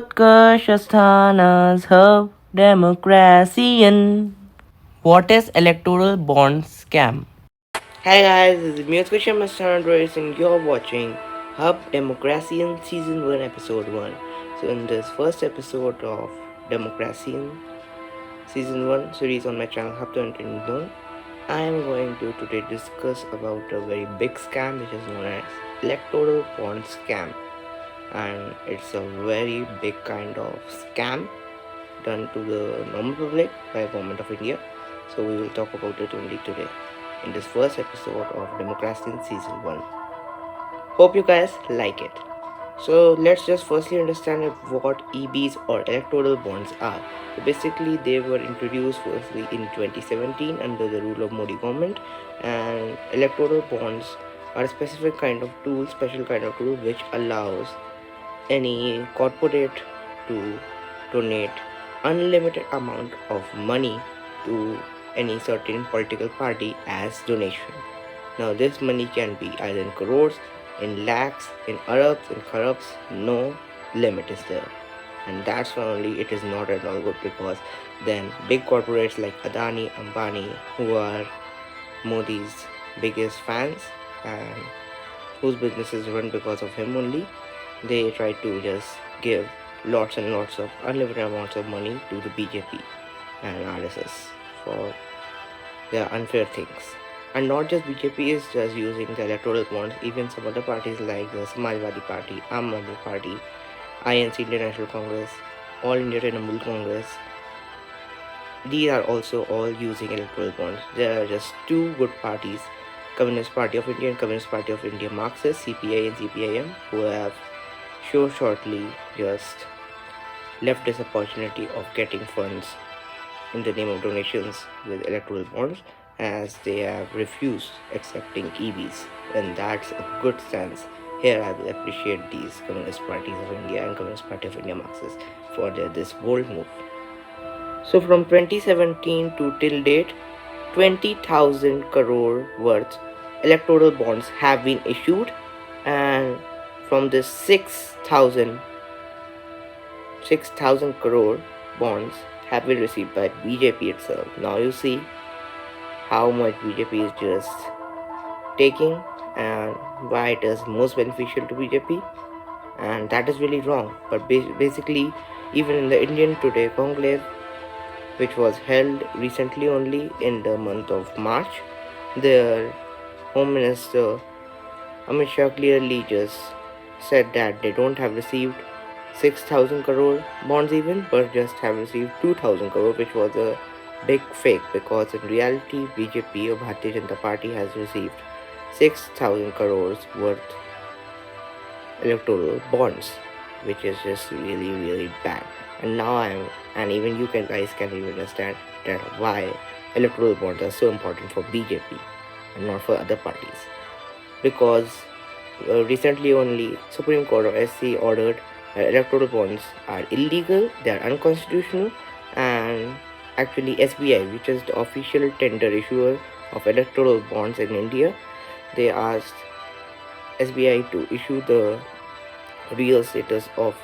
UTKARSH ASTHANA'S DEMOCRACIAN. What is electoral bond scam? Hi guys, this is DEMOCRACIAN and you're watching DEMOCRACIAN Season 1 Episode 1. So in this first episode of DEMOCRACIAN Season 1 series on my channel HUBsters, I am going to today discuss about a very big scam which is known as electoral bond scam. And it's a very big kind of scam done to the normal public by government of India. So we will talk about it only today in this first episode of DEMOCRACIAN Season 1. Hope you guys like it. So let's just firstly understand what EBs or electoral bonds are. So basically they were introduced firstly in 2017 under the rule of Modi government, and electoral bonds are a specific kind of tool, which allows any corporate to donate unlimited amount of money to any certain political party as donation. Now this money can be either in crores, in lakhs, in arabs, in kharabs, no limit is there. And that's why only it is not at all good, because then big corporates like Adani, Ambani, who are Modi's biggest fans and whose businesses run because of him only, they try to just give lots and lots of unlimited amounts of money to the BJP and RSS for their unfair things. And not just BJP is just using the electoral bonds, even some other parties like the Samajwadi Party, Aam Aadmi Party, INC Indian National Congress, All India Trinamool Congress, these are also all using electoral bonds. There are just two good parties, Communist Party of India and Communist Party of India Marxists, CPI and CPIM, who have shortly just left this opportunity of getting funds in the name of donations with electoral bonds, as they have refused accepting EBs, and that's a good stance. Here I will appreciate these Communist Parties of India and Communist Party of India Marxists for this bold move. So from 2017 to till date, 20,000 crore worth electoral bonds have been issued, and from this 6,000 crore bonds have been received by BJP itself. Now you see how much BJP is just taking and why it is most beneficial to BJP, and that is really wrong. But basically, even in the Indian Today conclave, which was held recently only in the month of March, their Home Minister Amit Shah clearly just said that they don't have received 6,000 crore bonds even, but just have received 2,000 crore, which was a big fake, because in reality BJP or Bharatiya Janata Party has received 6,000 crores worth electoral bonds, which is just really bad. And now and even you guys can even understand that why electoral bonds are so important for BJP and not for other parties, because recently only Supreme Court of SC ordered electoral bonds are illegal, they are unconstitutional, and actually SBI, which is the official tender issuer of electoral bonds in India, they asked SBI to issue the real status of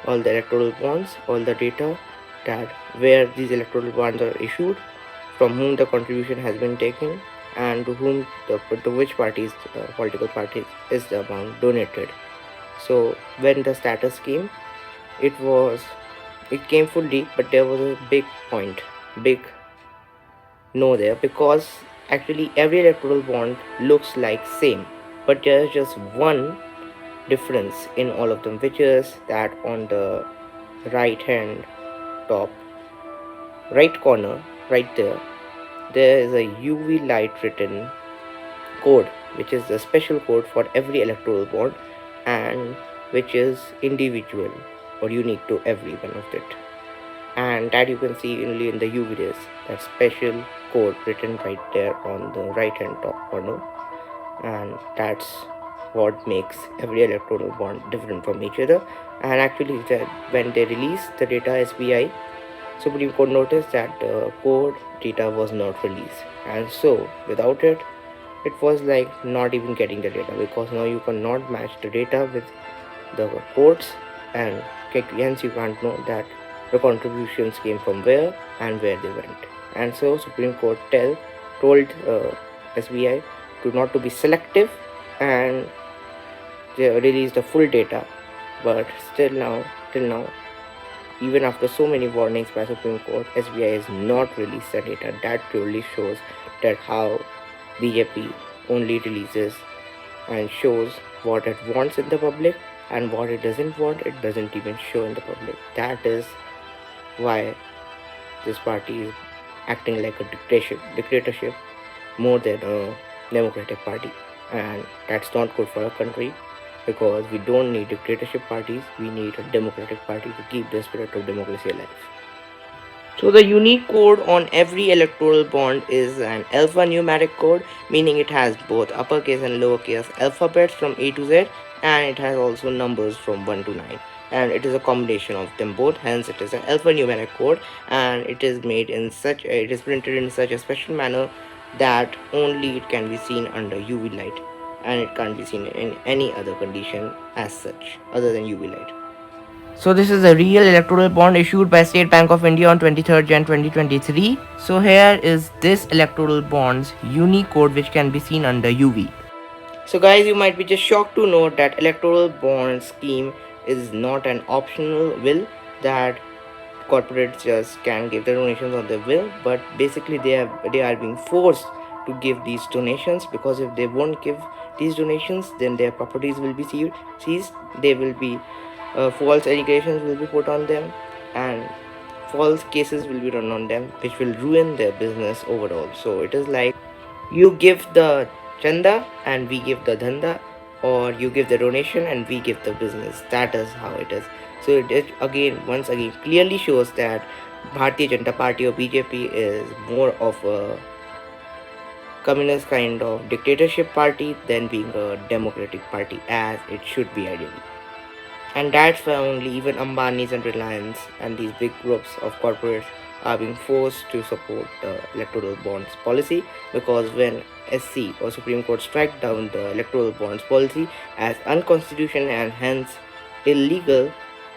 all the electoral bonds, all the data, that where these electoral bonds are issued, from whom the contribution has been taken, and to whom to which parties, political parties, is the amount donated. So when the status came, it came fully, but there was a big no there, because actually every electoral bond looks like same, but there is just one difference in all of them, which is that on the right hand top right corner, right there is a UV light written code, which is the special code for every electoral bond, and which is individual or unique to every one of it, and that you can see only in the UV rays, that special code written right there on the right hand top corner, and that's what makes every electoral bond different from each other. And actually when they released the data, SBI, Supreme Court noticed that the code data was not released, and so without it was like not even getting the data, because now you cannot match the data with the codes and hence you can't know that the contributions came from where and where they went. And so Supreme Court told SBI to not to be selective, and they released the full data. But till now, even after so many warnings by Supreme Court, SBI has not released the data. That purely shows that how BJP only releases and shows what it wants in the public, and what it doesn't want, it doesn't even show in the public. That is why this party is acting like a dictatorship more than a democratic party, and that's not good for our country, because we don't need dictatorship parties, we need a democratic party to keep the spirit of democracy alive. So the unique code on every electoral bond is an alphanumeric code, meaning it has both uppercase and lowercase alphabets from A to Z, and it has also numbers from 1 to 9. And it is a combination of them both, hence it is an alphanumeric code, and it is printed in such a special manner that only it can be seen under UV light, and it can't be seen in any other condition as such other than UV light. So this is a real electoral bond issued by State Bank of India on 23rd Jan 2023. So here is this electoral bond's unique code, which can be seen under UV. So guys, you might be just shocked to know that electoral bond scheme is not an optional will that corporates just can give the donations on their will, but basically they are being forced to give these donations, because if they won't give these donations, then their properties will be seized. They will be false allegations will be put on them, and false cases will be run on them, which will ruin their business overall. So it is like you give the chanda and we give the dhanda, or you give the donation and we give the business. That is how it is. So it once again clearly shows that Bharatiya Janata Party or BJP is more of a communist kind of dictatorship party than being a democratic party, as it should be ideally. And that's why only even Ambani's and Reliance and these big groups of corporates are being forced to support the electoral bonds policy, because when SC or Supreme Court strike down the electoral bonds policy as unconstitutional and hence illegal,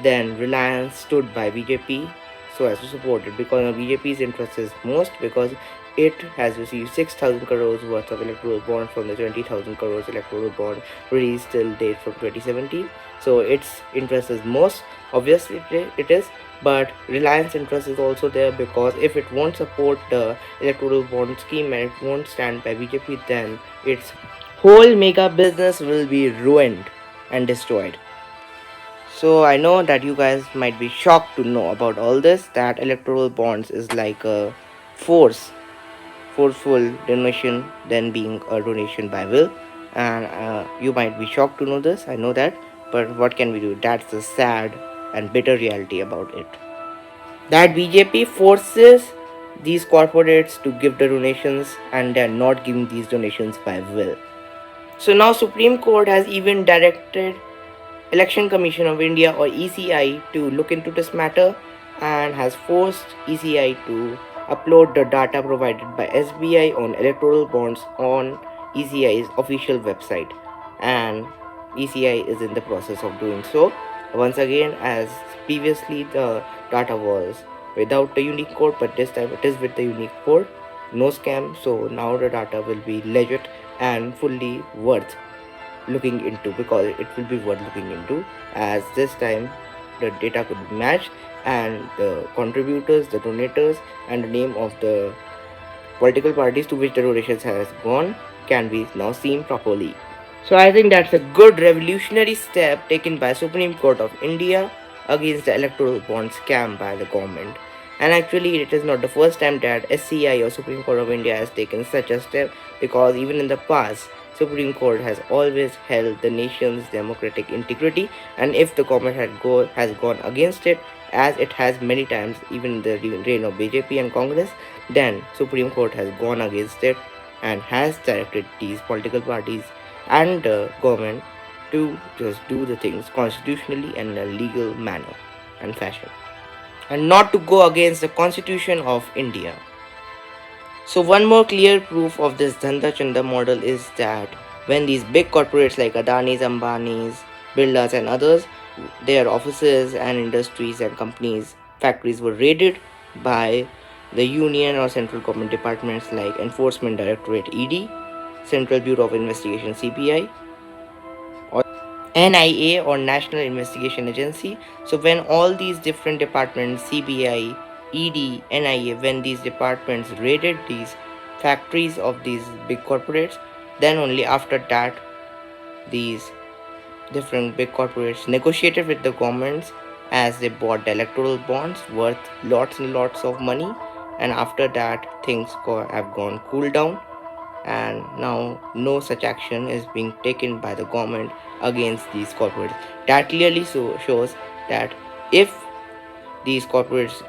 then Reliance stood by BJP so as to support it, because BJP's interest is most, because it has received 6,000 crores worth of electoral bond from the 20,000 crores electoral bond released till date from 2017. So its interest is most, obviously it is, but Reliance interest is also there, because if it won't support the electoral bond scheme and it won't stand by BJP, then its whole mega business will be ruined and destroyed. So I know that you guys might be shocked to know about all this, that electoral bonds is like a forceful donation than being a donation by will, and you might be shocked to know this, I know that, but what can we do? That's the sad and bitter reality about it, that BJP forces these corporates to give the donations and they're not giving these donations by will. So now Supreme Court has even directed Election Commission of India or ECI to look into this matter, and has forced ECI to upload the data provided by SBI on electoral bonds on ECI's official website, and ECI is in the process of doing so. Once again, as previously the data was without the unique code, but this time it is with the unique code, no scam. So now the data will be legit and fully worth looking into, because it will be worth looking into, as this time the data could be matched, and the contributors, the donators, and the name of the political parties to which the donations has gone can be now seen properly. So I think that's a good revolutionary step taken by Supreme Court of India against the electoral bond scam by the government. And actually it is not the first time that SCI or Supreme Court of India has taken such a step, because even in the past Supreme Court has always held the nation's democratic integrity, and if the government has gone against it, as it has many times even in the reign of BJP and Congress, then Supreme Court has gone against it and has directed these political parties and the government to just do the things constitutionally and in a legal manner and fashion, and not to go against the Constitution of India. So one more clear proof of this Dhanda Chanda model is that when these big corporates like Adani's, Ambani's, Birlas and others their offices and industries and companies, factories were raided by the union or central government departments like Enforcement Directorate ED, Central Bureau of Investigation CBI, or NIA or National Investigation Agency. So when all these different departments, CBI, ED, NIA, when these departments raided these factories of these big corporates, then only after that these different big corporates negotiated with the governments as they bought the electoral bonds worth lots and lots of money, and after that things have gone cool down, and now no such action is being taken by the government against these corporates. That clearly shows that if these corporates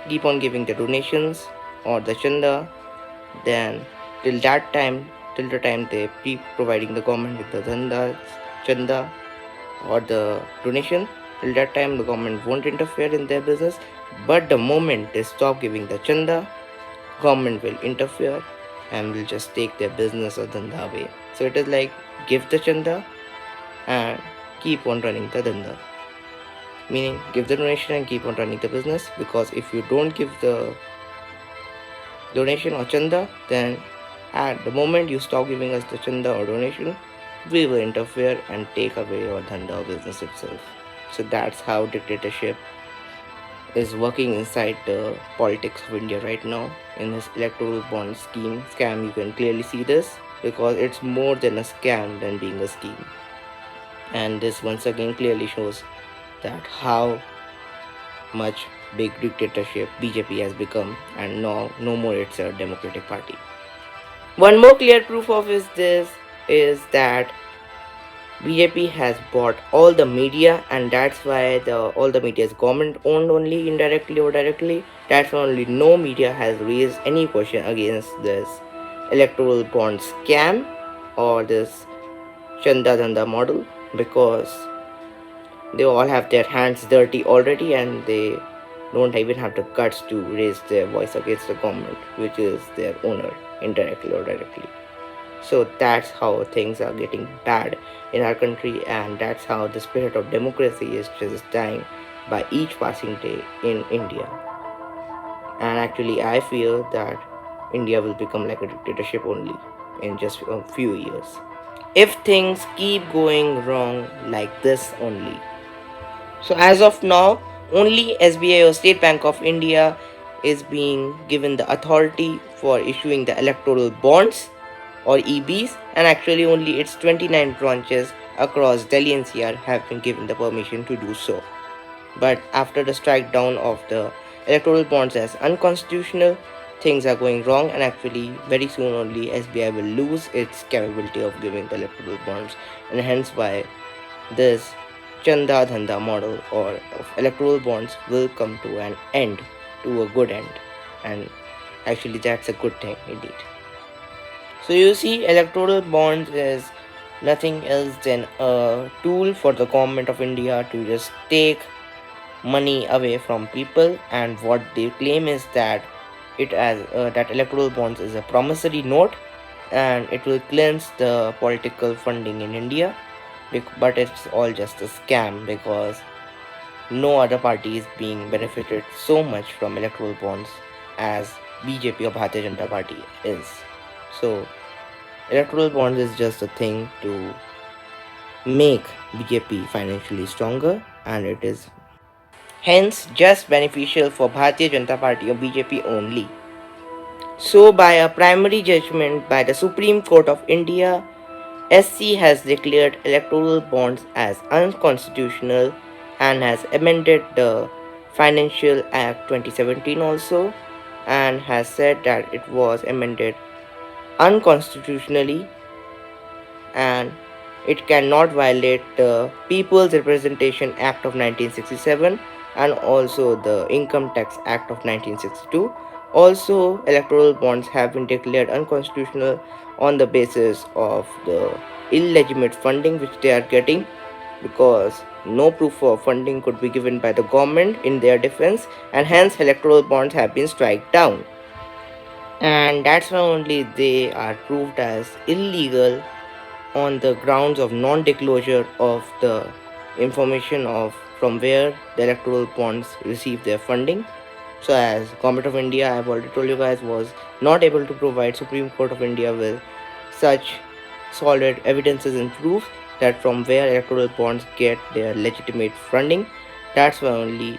keep on giving the donations or the chanda, then till that time, till the time they keep providing the government with the chanda or the donation, till that time the government won't interfere in their business. But the moment they stop giving the chanda, government will interfere and will just take their business or dhanda away. So it is like give the chanda and keep on running the dhanda, meaning give the donation and keep on running the business, because if you don't give the donation or chanda, then at the moment you stop giving us the chanda or donation, we will interfere and take away your dhanda or business itself. So that's how dictatorship is working inside the politics of India right now. In this electoral bond scam, you can clearly see this, because it's more than a scam than being a scheme. And this once again clearly shows that how much big dictatorship BJP has become, and now no more it's a democratic party. One more clear proof of this is that BJP has bought all the media, and that's why all the media is government owned only, indirectly or directly. That's why only no media has raised any question against this electoral bond scam or this Chanda Dhanda model, because they all have their hands dirty already and they don't even have the guts to raise their voice against the government, which is their owner, indirectly or directly. So that's how things are getting bad in our country, and that's how the spirit of democracy is just dying by each passing day in India. And actually, I feel that India will become like a dictatorship only in just a few years, if things keep going wrong like this only. So as of now, only SBI or State Bank of India is being given the authority for issuing the electoral bonds or EBs, and actually only its 29 branches across Delhi NCR have been given the permission to do so. But after the strike down of the electoral bonds as unconstitutional, things are going wrong, and actually very soon only SBI will lose its capability of giving the electoral bonds, and hence why this Chanda Dhanda model or of electoral bonds will come to an end, to a good end, and actually that's a good thing indeed. So you see, electoral bonds is nothing else than a tool for the government of India to just take money away from people, and what they claim is that that electoral bonds is a promissory note and it will cleanse the political funding in India, but it's all just a scam, because no other party is being benefited so much from electoral bonds as BJP or Bharatiya Janata Party is. So electoral bonds is just a thing to make BJP financially stronger, and it is hence just beneficial for Bharatiya Janata Party or BJP only. So by a primary judgment by the Supreme Court of India, SC has declared electoral bonds as unconstitutional and has amended the Financial Act 2017 also, and has said that it was amended unconstitutionally and it cannot violate the People's Representation Act of 1967 and also the Income Tax Act of 1962. Also, electoral bonds have been declared unconstitutional on the basis of the illegitimate funding which they are getting, because no proof of funding could be given by the government in their defense, and hence electoral bonds have been struck down. And that's why only they are proved as illegal on the grounds of non-disclosure of the information of from where the electoral bonds receive their funding. So as Government of India, I have already told you guys, was not able to provide Supreme Court of India with such solid evidences and proofs that from where electoral bonds get their legitimate funding. That's why only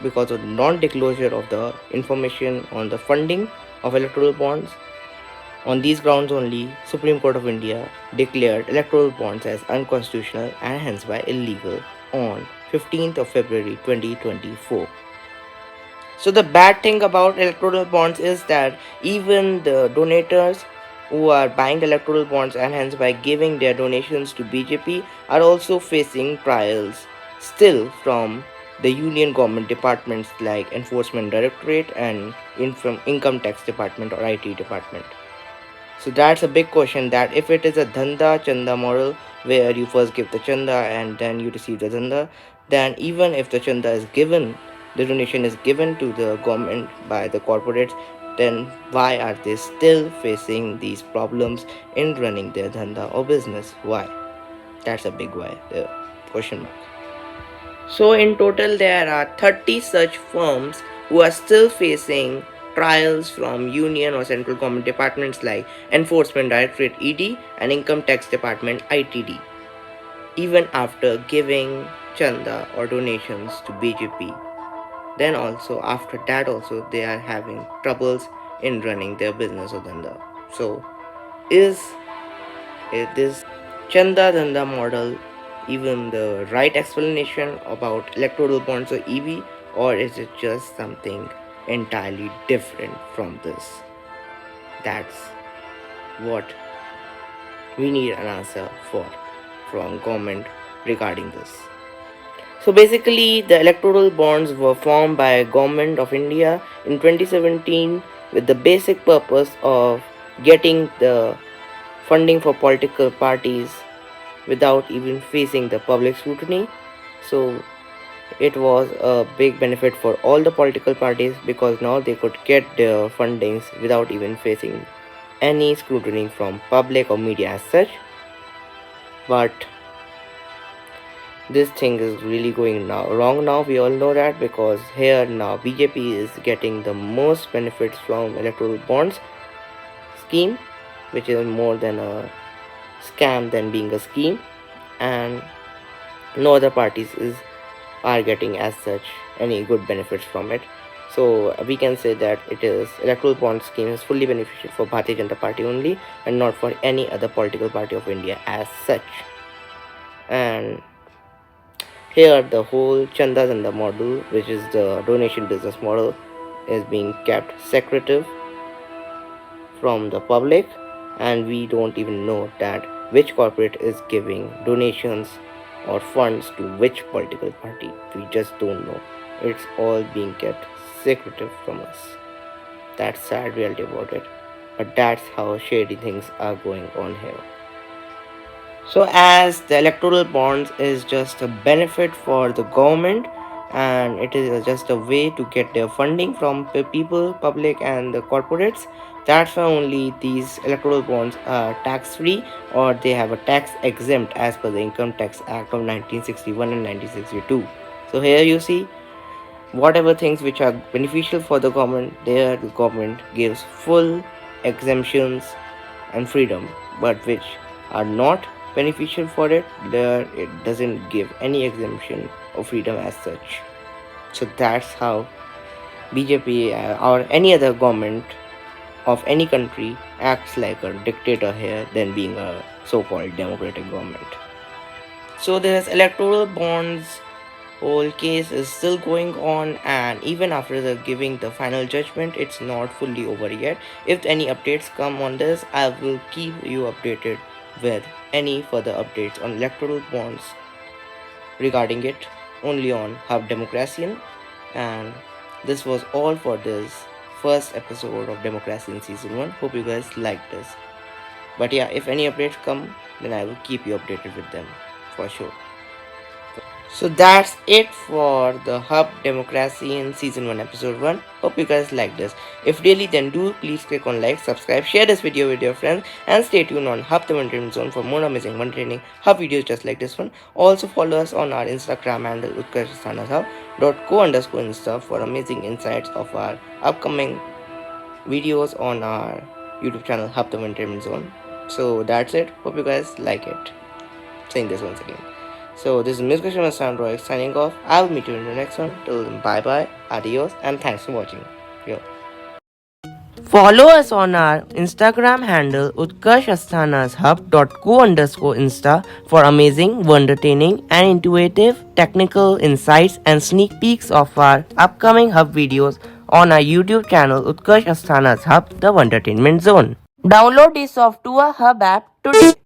because of non-disclosure of the information on the funding of electoral bonds. On these grounds only, Supreme Court of India declared electoral bonds as unconstitutional and hence by illegal on 15th of February 2024. So the bad thing about electoral bonds is that even the donators who are buying electoral bonds and hence by giving their donations to BJP are also facing trials still from the union government departments like Enforcement Directorate and from Income Tax Department or IT Department. So that's a big question, that if it is a dhanda chanda model where you first give the chanda and then you receive the dhanda, then even if the chanda is given, the donation is given to the government by the corporates, then why are they still facing these problems in running their dhanda or business? Why? That's a big why, the question mark. So in total there are 30 such firms who are still facing trials from union or central government departments like Enforcement Directorate ED and Income Tax Department ITD, even after giving chanda or donations to BJP. Then also after that also they are having troubles in running their business or dhanda. So is this chanda dhanda model even the right explanation about electoral bonds or EB, or is it just something entirely different from this? That's what we need an answer for from government regarding this. So basically, the electoral bonds were formed by Government of India in 2017 with the basic purpose of getting the funding for political parties without even facing the public scrutiny. So it was a big benefit for all the political parties because now they could get their fundings without even facing any scrutiny from public or media as such. But this thing is really going now wrong now, we all know that, because here now BJP is getting the most benefits from electoral bonds scheme, which is more than a scam than being a scheme, and no other parties are getting as such any good benefits from it. So we can say that it is electoral bond scheme is fully beneficial for Bharatiya Janata Party only and not for any other political party of India as such. And here the whole chanda chanda model, which is the donation business model, is being kept secretive from the public, and we don't even know that which corporate is giving donations or funds to which political party. We just don't know. It's all being kept secretive from us. That's sad reality about it, but that's how shady things are going on here. So as the electoral bonds is just a benefit for the government and it is just a way to get their funding from the people, public and the corporates, that's why only these electoral bonds are tax free or they have a tax exempt as per the Income Tax Act of 1961 and 1962. So here you see whatever things which are beneficial for the government, there the government gives full exemptions and freedom, but which are not beneficial for it, there it doesn't give any exemption or freedom as such. So that's how BJP or any other government of any country acts like a dictator here than being a so-called democratic government. So there's electoral bonds whole case is still going on, and even after the giving the final judgment, it's not fully over yet. If any updates come on this, I will keep you updated with any further updates on electoral bonds regarding it only on HUBDemocracian. And this was all for this first episode of Democracian season 1. Hope you guys liked this. But yeah, if any updates come, then I will keep you updated with them for sure. So that's it for the Hub Democracy in Season 1 Episode 1. Hope you guys like this. If really, then do please click on like, subscribe, share this video with your friends, and stay tuned on Hub the Entertainment Zone for more amazing entertaining Hub videos just like this one. Also follow us on our Instagram handle UTKARSH.co_Insta for amazing insights of our upcoming videos on our YouTube channel Hub the Entertainment Zone. So that's it. Hope you guys like it. Saying this once again. So this is Miss Krishna Sandroy signing off. I will meet you in the next one. Till then, bye bye, adios, and thanks for watching. Yo. Follow us on our Instagram handle UTKARSH_Insta for amazing, entertaining, and intuitive technical insights and sneak peeks of our upcoming Hub videos on our YouTube channel Utkarsh Asthana's Hub, the Entertainment Zone. Download the Software Hub app today.